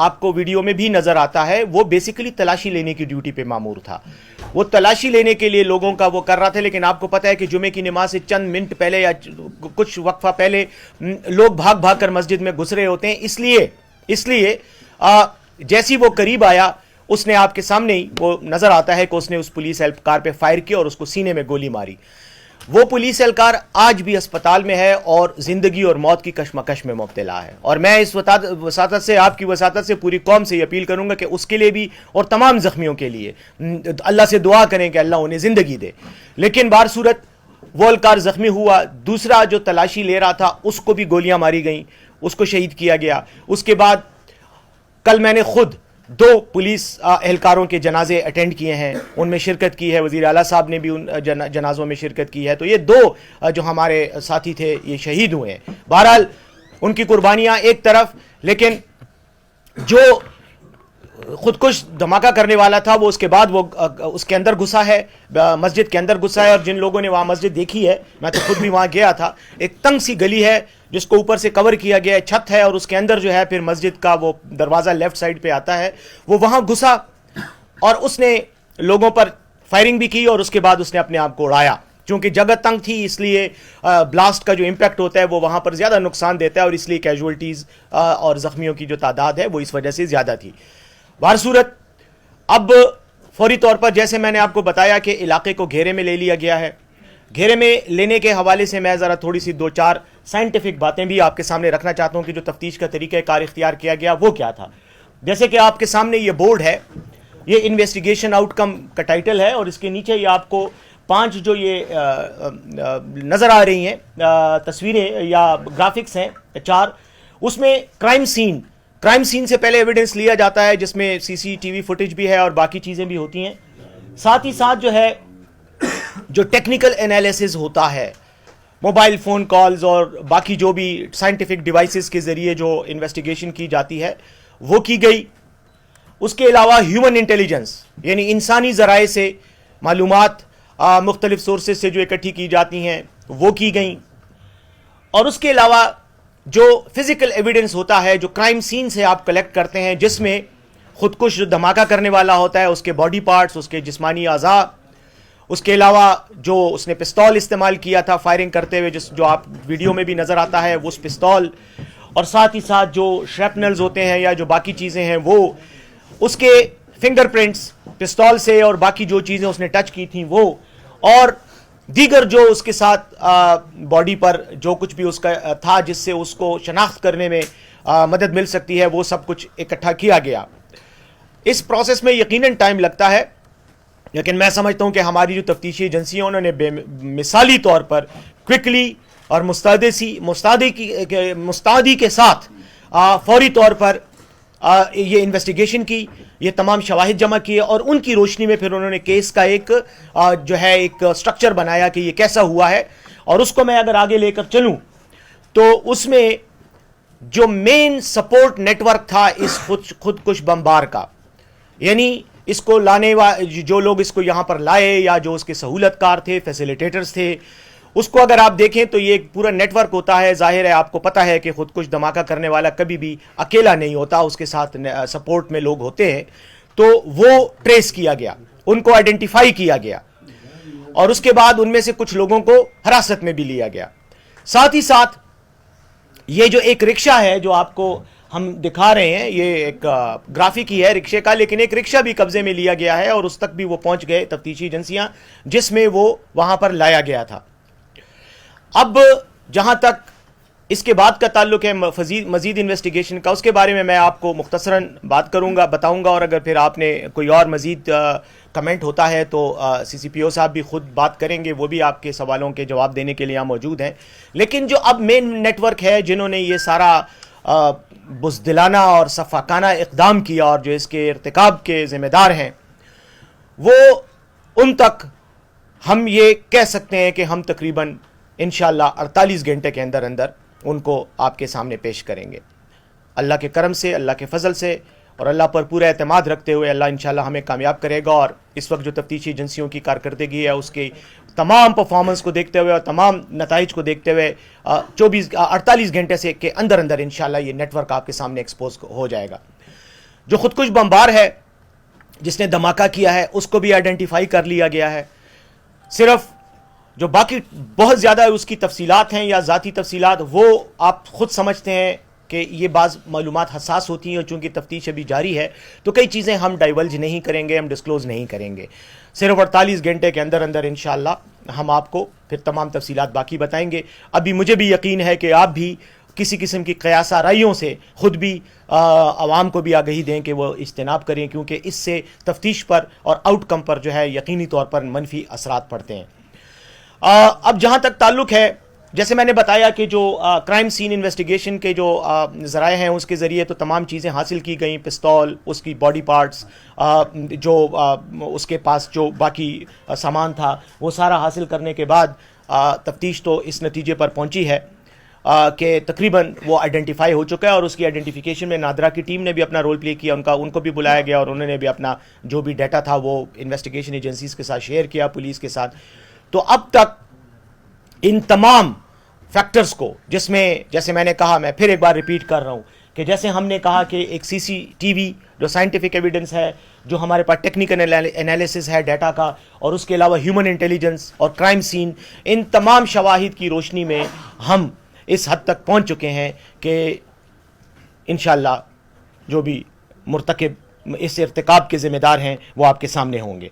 آپ کو ویڈیو میں بھی نظر آتا ہے وہ بیسیکلی تلاشی لینے کی ڈیوٹی پہ مامور تھا. وہ تلاشی لینے کے لیے لوگوں کا وہ کر رہا تھا, لیکن آپ کو پتا ہے کہ جمعے کی نماز سے چند منٹ پہلے یا کچھ وقفہ پہلے لوگ بھاگ بھاگ کر مسجد میں گھس رہے ہوتے ہیں. اس لیے جیسی وہ قریب آیا اس نے آپ کے سامنے ہی وہ نظر آتا ہے کہ اس نے اس پولیس اہلکار پہ فائر کیا اور اس کو سینے میں گولی ماری. وہ پولیس اہلکار آج بھی اسپتال میں ہے اور زندگی اور موت کی کشمکش میں مبتلا ہے. اور میں اس وساطت سے, آپ کی وساطت سے, پوری قوم سے یہ اپیل کروں گا کہ اس کے لیے بھی اور تمام زخمیوں کے لیے اللہ سے دعا کریں کہ اللہ انہیں زندگی دے. لیکن بہر صورت وہ اہلکار زخمی ہوا, دوسرا جو تلاشی لے رہا تھا اس کو بھی گولیاں ماری گئیں, اس کو شہید کیا گیا. اس کے بعد کل میں نے خود 2 پولیس اہلکاروں کے جنازے اٹینڈ کیے ہیں, ان میں شرکت کی ہے, وزیر اعلیٰ صاحب نے بھی ان جنازوں میں شرکت کی ہے. تو یہ 2 جو ہمارے ساتھی تھے یہ شہید ہوئے ہیں. بہرحال ان کی قربانیاں ایک طرف, لیکن جو خودکش دھماکہ کرنے والا تھا وہ اس کے بعد وہ اس کے اندر گھسا ہے, مسجد کے اندر گھسا ہے. اور جن لوگوں نے وہاں مسجد دیکھی ہے, میں تو خود بھی وہاں گیا تھا, ایک تنگ سی گلی ہے جس کو اوپر سے کور کیا گیا ہے, چھت ہے, اور اس کے اندر جو ہے پھر مسجد کا وہ دروازہ لیفٹ سائڈ پہ آتا ہے, وہ وہاں گھسا اور اس نے لوگوں پر فائرنگ بھی کی اور اس کے بعد اس نے اپنے آپ کو اڑایا. چونکہ جگہ تنگ تھی اس لیے بلاسٹ کا جو امپیکٹ ہوتا ہے وہ وہاں پر زیادہ نقصان دیتا ہے, اور اس لیے کیجولٹیز اور زخمیوں کی جو تعداد ہے وہ اس وجہ سے زیادہ تھی. بہر صورت اب فوری طور پر جیسے میں نے آپ کو بتایا کہ علاقے کو گھیرے میں لے لیا گیا ہے. گھیرے میں لینے کے حوالے سے میں ذرا تھوڑی سی 2-4 سائنٹیفک باتیں بھی آپ کے سامنے رکھنا چاہتا ہوں کہ جو تفتیش کا طریقہ کار اختیار کیا گیا وہ کیا تھا. جیسے کہ آپ کے سامنے یہ بورڈ ہے, یہ انویسٹیگیشن آؤٹ کم کا ٹائٹل ہے, اور اس کے نیچے یہ آپ کو 5 جو یہ نظر آ رہی ہیں تصویریں یا گرافکس ہیں 4, اس میں کرائم سین سے پہلے ایویڈنس لیا جاتا ہے جس میں CCTV فوٹیج بھی ہے اور باقی چیزیں بھی ہوتی ہیں. ساتھ ہی ساتھ جو ہے جو ٹیکنیکل انالیسز ہوتا ہے, موبائل فون کالز اور باقی جو بھی سائنٹیفک ڈیوائسز کے ذریعے جو انویسٹیگیشن کی جاتی ہے وہ کی گئی. اس کے علاوہ ہیومن انٹیلیجنس یعنی انسانی ذرائع سے معلومات مختلف سورسز سے جو اکٹھی کی جاتی ہیں وہ کی گئیں. اور اس کے علاوہ جو فزیکل ایویڈنس ہوتا ہے جو کرائم سین سے آپ کلیکٹ کرتے ہیں, جس میں خودکش جو دھماکہ کرنے والا ہوتا ہے اس کے باڈی پارٹس, اس کے جسمانی اعضاء, اس کے علاوہ جو اس نے پستول استعمال کیا تھا فائرنگ کرتے ہوئے جو آپ ویڈیو میں بھی نظر آتا ہے وہ اس پستول, اور ساتھ ہی ساتھ جو شریپنلز ہوتے ہیں یا جو باقی چیزیں ہیں وہ, اس کے فنگر پرنٹس پستول سے اور باقی جو چیزیں اس نے ٹچ کی تھیں وہ, اور دیگر جو اس کے ساتھ باڈی پر جو کچھ بھی اس کا تھا جس سے اس کو شناخت کرنے میں مدد مل سکتی ہے وہ سب کچھ اکٹھا کیا گیا. اس پروسیس میں یقیناً ٹائم لگتا ہے, لیکن میں سمجھتا ہوں کہ ہماری جو تفتیشی ایجنسیاں انہوں نے بے مثالی طور پر کوئکلی اور مستعدی کے ساتھ فوری طور پر یہ انویسٹیگیشن کی, یہ تمام شواہد جمع کیے, اور ان کی روشنی میں پھر انہوں نے کیس کا ایک جو ہے ایک سٹرکچر بنایا کہ یہ کیسا ہوا ہے. اور اس کو میں اگر آگے لے کر چلوں تو اس میں جو مین سپورٹ نیٹ ورک تھا اس خودکش بمبار کا, یعنی اس کو لانے جو لوگ اس کو یہاں پر لائے یا جو اس کے سہولت کار تھے, فیسیلیٹیٹرز تھے, اس کو اگر آپ دیکھیں تو یہ ایک پورا نیٹ ورک ہوتا ہے. ظاہر ہے آپ کو پتہ ہے کہ خودکش دھماکہ کرنے والا کبھی بھی اکیلا نہیں ہوتا, اس کے ساتھ سپورٹ میں لوگ ہوتے ہیں. تو وہ ٹریس کیا گیا, ان کو آئیڈینٹیفائی کیا گیا, اور اس کے بعد ان میں سے کچھ لوگوں کو حراست میں بھی لیا گیا. ساتھ ہی ساتھ یہ جو ایک رکشہ ہے جو آپ کو ہم دکھا رہے ہیں, یہ ایک گرافک ہی ہے رکشے کا, لیکن ایک رکشہ بھی قبضے میں لیا گیا ہے اور اس تک بھی وہ پہنچ گئے تفتیشی ایجنسیاں جس میں وہ وہاں پر لایا گیا تھا. اب جہاں تک اس کے بعد کا تعلق ہے مزید انویسٹیگیشن کا, اس کے بارے میں آپ کو مختصراً بتاؤں گا, اور اگر پھر آپ نے کوئی اور مزید کمنٹ ہوتا ہے تو CCPO صاحب بھی خود بات کریں گے, وہ بھی آپ کے سوالوں کے جواب دینے کے لیے یہاں موجود ہیں. لیکن جو اب مین نیٹ ورک ہے جنہوں نے یہ سارا بزدلانہ اور صفاقانہ اقدام کیا اور جو اس کے ارتکاب کے ذمہ دار ہیں, وہ ان تک ہم یہ کہہ سکتے ہیں کہ ہم تقریباً انشاءاللہ 48 گھنٹے کے اندر ان کو آپ کے سامنے پیش کریں گے. اللہ کے کرم سے, اللہ کے فضل سے اور اللہ پر پورا اعتماد رکھتے ہوئے اللہ انشاءاللہ ہمیں کامیاب کرے گا. اور اس وقت جو تفتیشی ایجنسیوں کی کارکردگی ہے اس کی تمام پرفارمنس کو دیکھتے ہوئے اور تمام نتائج کو دیکھتے ہوئے 48 گھنٹے سے کے اندر انشاءاللہ یہ نیٹ ورک آپ کے سامنے ایکسپوز ہو جائے گا. جو خودکش بمبار ہے جس نے دھماکہ کیا ہے اس کو بھی آئیڈینٹیفائی کر لیا گیا ہے. صرف جو باقی بہت زیادہ اس کی تفصیلات ہیں یا ذاتی تفصیلات وہ آپ خود سمجھتے ہیں کہ یہ بعض معلومات حساس ہوتی ہیں، اور چونکہ تفتیش ابھی جاری ہے تو کئی چیزیں ہم ڈائیولج نہیں کریں گے، ہم ڈسکلوز نہیں کریں گے. صرف 48 گھنٹے کے اندر اندر انشاءاللہ ہم آپ کو پھر تمام تفصیلات باقی بتائیں گے. ابھی مجھے بھی یقین ہے کہ آپ بھی کسی قسم کی قیاس آرائیوں سے خود بھی عوام کو بھی آگہی دیں کہ وہ اجتناب کریں، کیونکہ اس سے تفتیش پر اور آؤٹ کم پر جو ہے یقینی طور پر منفی اثرات پڑتے ہیں. اب جہاں تک تعلق ہے، جیسے میں نے بتایا کہ جو کرائم سین انویسٹیگیشن کے جو ذرائع ہیں اس کے ذریعے تو تمام چیزیں حاصل کی گئیں، پستول، اس کی باڈی پارٹس، جو اس کے پاس جو باقی سامان تھا وہ سارا حاصل کرنے کے بعد تفتیش تو اس نتیجے پر پہنچی ہے کہ تقریباً وہ آئیڈینٹیفائی ہو چکا ہے، اور اس کی آئیڈینٹیفیکیشن میں نادرا کی ٹیم نے بھی اپنا رول پلے کیا، ان کو بھی بلایا گیا اور انہوں نے بھی اپنا جو بھی ڈیٹا تھا وہ انویسٹیگیشن ایجنسیز کے ساتھ شیئر کیا، پولیس کے ساتھ. تو اب تک ان تمام فیکٹرز کو، جس میں جیسے میں نے کہا، میں پھر ایک بار ریپیٹ کر رہا ہوں کہ جیسے ہم نے کہا کہ ایک سی سی ٹی وی جو سائنٹیفک ایویڈنس ہے، جو ہمارے پاس ٹیکنیکل انالیسس ہے ڈیٹا کا، اور اس کے علاوہ ہیومن انٹیلیجنس اور کرائم سین، ان تمام شواہد کی روشنی میں ہم اس حد تک پہنچ چکے ہیں کہ انشاءاللہ جو بھی مرتکب اس ارتکاب کے ذمہ دار ہیں وہ آپ کے سامنے ہوں گے.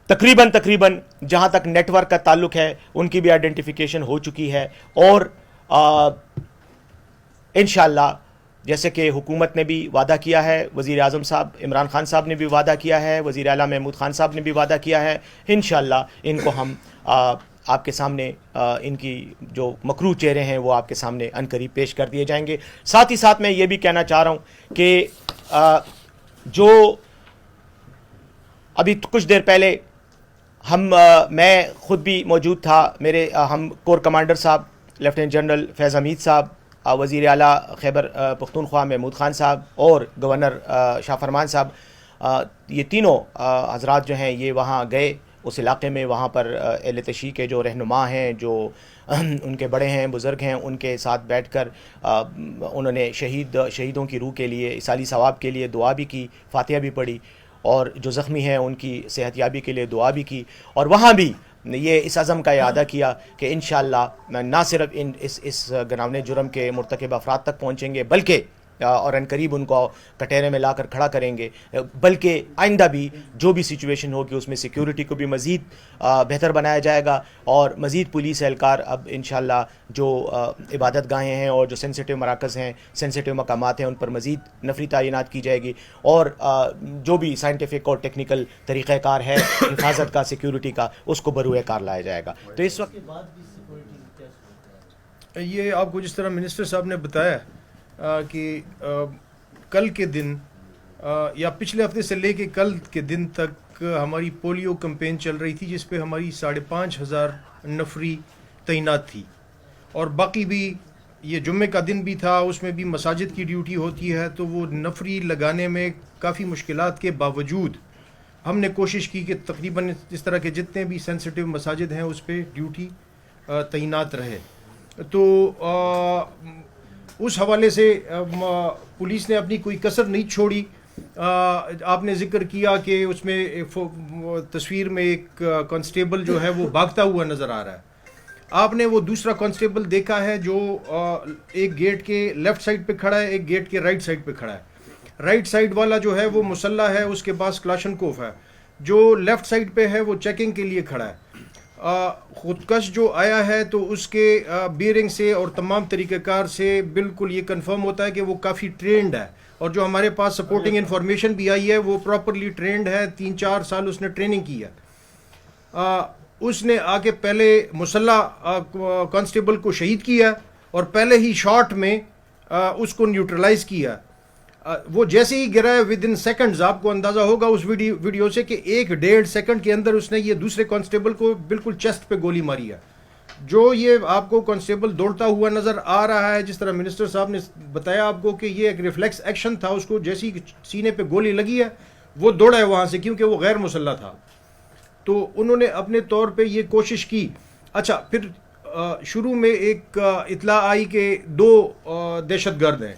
تقریباً جہاں تک نیٹ ورک کا تعلق ہے ان کی بھی آئیڈینٹیفیکیشن ہو چکی ہے، اور انشاءاللہ جیسے کہ حکومت نے بھی وعدہ کیا ہے، وزیر اعظم صاحب عمران خان صاحب نے بھی وعدہ کیا ہے، وزیر اعلیٰ محمود خان صاحب نے بھی وعدہ کیا ہے، انشاءاللہ ان کو ہم آپ کے سامنے ان کی جو مکروہ چہرے ہیں وہ آپ کے سامنے عنقریب پیش کر دیے جائیں گے. ساتھ ہی ساتھ میں یہ بھی کہنا چاہ رہا ہوں کہ جو ابھی کچھ دیر پہلے میں خود بھی موجود تھا، میرے ہم کور کمانڈر صاحب لیفٹیننٹ جنرل فیض حمید صاحب، وزیر اعلیٰ خیبر پختونخوا محمود خان صاحب اور گورنر شاہ فرمان صاحب، یہ تینوں حضرات جو ہیں یہ وہاں گئے اس علاقے میں. وہاں پر اہل تشیع کے جو رہنما ہیں، جو ان کے بڑے ہیں، بزرگ ہیں، ان کے ساتھ بیٹھ کر انہوں نے شہیدوں کی روح کے لیے، ایصالی ثواب کے لیے دعا بھی کی، فاتحہ بھی پڑھی، اور جو زخمی ہیں ان کی صحت یابی کے لیے دعا بھی کی. اور وہاں بھی یہ اس عزم کا اعادہ کیا کہ انشاءاللہ نہ صرف اس گناونے جرم کے مرتکب افراد تک پہنچیں گے، بلکہ اور عنقریب ان کو کٹہرے میں لا کر کھڑا کریں گے، بلکہ آئندہ بھی جو بھی سچویشن ہوگی اس میں سیکیورٹی کو بھی مزید بہتر بنایا جائے گا، اور مزید پولیس اہلکار اب انشاءاللہ جو عبادت گاہیں ہیں اور جو سینسیٹیو مراکز ہیں، سینسیٹیو مقامات ہیں، ان پر مزید نفری تعینات کی جائے گی، اور جو بھی سائنٹیفک اور ٹیکنیکل طریقہ کار ہے حفاظت کا، سیکیورٹی کا، اس کو بروئے کار لایا جائے گا. تو اس وقت یہ آپ کو جس طرح منسٹر صاحب نے بتایا کہ کل کے دن یا پچھلے ہفتے سے لے کے کل کے دن تک ہماری پولیو کمپین چل رہی تھی، جس پہ ہماری 5,500 نفری تعینات تھی، اور باقی بھی یہ جمعے کا دن بھی تھا، اس میں بھی مساجد کی ڈیوٹی ہوتی ہے، تو وہ نفری لگانے میں کافی مشکلات کے باوجود ہم نے کوشش کی کہ تقریباً اس طرح کے جتنے بھی سینسیٹیو مساجد ہیں اس پہ ڈیوٹی تعینات رہے. تو اس حوالے سے پولیس نے اپنی کوئی کسر نہیں چھوڑی. آپ نے ذکر کیا کہ اس میں تصویر میں ایک کانسٹیبل جو ہے وہ بھاگتا ہوا نظر آ رہا ہے. آپ نے وہ دوسرا کانسٹیبل دیکھا ہے جو ایک گیٹ کے لیفٹ سائڈ پہ کھڑا ہے، ایک گیٹ کے رائٹ سائڈ پہ کھڑا ہے. رائٹ سائڈ والا جو ہے وہ مسلح ہے، اس کے پاس کلاشنکوف ہے. جو لیفٹ سائڈ پہ ہے وہ چیکنگ کے لیے کھڑا ہے. خودکش جو آیا ہے تو اس کے بیئرنگ سے اور تمام طریقہ کار سے بالکل یہ کنفرم ہوتا ہے کہ وہ کافی ٹرینڈ ہے، اور جو ہمارے پاس سپورٹنگ انفارمیشن بھی آئی ہے وہ پراپرلی ٹرینڈ ہے. 3-4 سال اس نے ٹریننگ کی ہے. اس نے آ کے پہلے مسلح کانسٹیبل کو شہید کیا اور پہلے ہی شاٹ میں اس کو نیوٹرلائز کیا. وہ جیسے ہی گرا ہے ود ان سیکنڈز، آپ کو اندازہ ہوگا اس ویڈیو سے کہ 1-1.5 سیکنڈ کے اندر اس نے یہ دوسرے کانسٹیبل کو بالکل چیسٹ پہ گولی ماری ہے. جو یہ آپ کو کانسٹیبل دوڑتا ہوا نظر آ رہا ہے، جس طرح منسٹر صاحب نے بتایا آپ کو کہ یہ ایک ریفلیکس ایکشن تھا، اس کو جیسی سینے پہ گولی لگی ہے وہ دوڑا ہے وہاں سے، کیونکہ وہ غیر مسلح تھا. تو انہوں نے اپنے طور پہ یہ کوشش کی. اچھا، پھر شروع میں ایک اطلاع آئی کہ 2 دہشت گرد ہیں،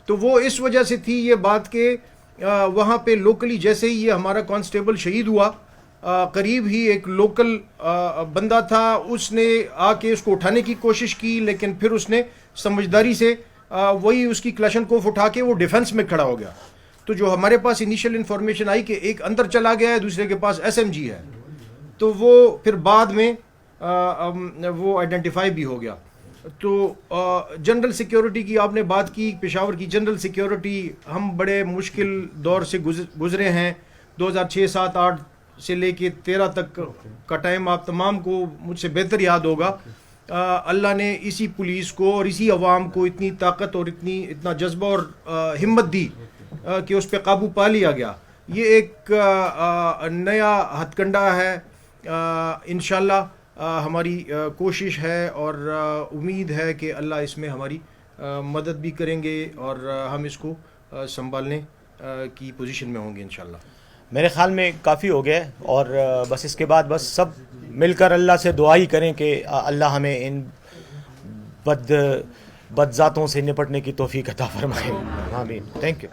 تو وہ اس وجہ سے تھی یہ بات کہ وہاں پہ لوکلی جیسے ہی یہ ہمارا کانسٹیبل شہید ہوا قریب ہی ایک لوکل بندہ تھا, اس نے آ کے اس کو اٹھانے کی کوشش کی, لیکن پھر اس نے سمجھداری سے وہی اس کی کلاشنکوف اٹھا کے وہ ڈیفنس میں کھڑا ہو گیا. تو جو ہمارے پاس انیشیل انفارمیشن آئی کہ ایک اندر چلا گیا ہے, دوسرے کے پاس ایس ایم جی ہے, تو وہ پھر بعد میں وہ آئیڈینٹیفائی بھی ہو گیا. تو جنرل سیکیورٹی کی آپ نے بات کی, پشاور کی جنرل سیکیورٹی ہم بڑے مشکل دور سے گزرے ہیں. 2006 7 8 سے لے کے 13 تک کا ٹائم آپ تمام کو مجھ سے بہتر یاد ہوگا. اللہ نے اسی پولیس کو اور اسی عوام کو اتنی طاقت اور اتنا جذبہ اور ہمت دی کہ اس پہ قابو پا لیا گیا. یہ ایک نیا ہتھ کنڈا ہے. انشاءاللہ ہماری کوشش ہے اور امید ہے کہ اللہ اس میں ہماری مدد بھی کریں گے اور ہم اس کو سنبھالنے کی پوزیشن میں ہوں گے انشاءاللہ. میرے خیال میں کافی ہو گیا, اور بس اس کے بعد بس سب مل کر اللہ سے دعا ہی کریں کہ اللہ ہمیں ان بد ذاتوں سے نپٹنے کی توفیق عطا فرمائے. آمین. Thank you.